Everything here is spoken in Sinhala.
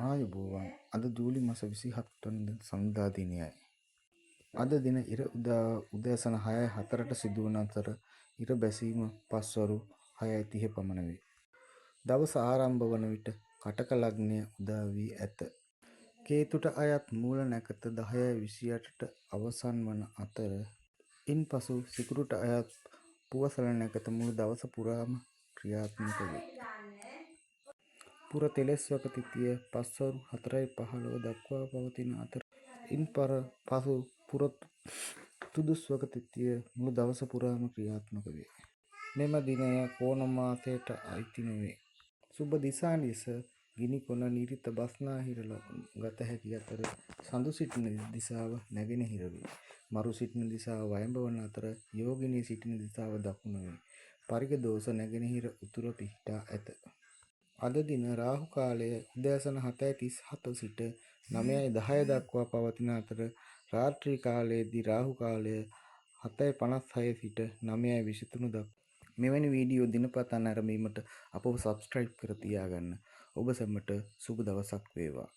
ආයුබෝවන් අද ජූලි මස 27 වන සඳුදා දිනයයි. අද දින ඉර උදෑසන 6:04ට සිදුවන අතර ඉර බැසීම පස්වරු 6:30 පමණ වේ. දවස ආරම්භ වන විට කටක ලග්නය උදා වී ඇත. කේතුට අයත් මූල නැකත 10:28ට අවසන් වන අතර ඉන්පසු සිකුරුට අයත් පුවසල නැකත මුළු දවස පුරාම ක්‍රියාත්මක වේ. පුර තෙලස්වක තිථිය පස්වරු 4:15 දක්වා පවතින අතර ඉන්පසු පුර තුදුස්වක තිථිය මුළු දවස පුරාම ක්‍රියාත්මක වේ. මෙම දිනය කෝණ මාසයට අයිති නොවේ. සුබ දිසා ලෙස ගිනිකොන නිරිත බස්නාහිර ගත හැකි අතර සඳු සිටින දිසාව නැගෙනහිර වේ. මරු සිටින දිසාව වයඹ වන අතර යෝගිනී සිටින දිසාව දකුණ වේ. පරිග දෝෂ නැගෙනහිර උතුර පිහිටා ඇත. අද දින රාහු කාලය උදෑසන 7:37 සිට 9:10 දක්වා පවතින අතර රාත්‍රී කාලයේදී රාහු කාලය 7:56 සිට 9:23 දක්වා. මෙවැනි වීඩියෝ දිනපතා නැරඹීමට අපව සබ්ස්ක්‍රයිබ් කර තියාගන්න. ඔබ සැමට සුබ දවසක් වේවා.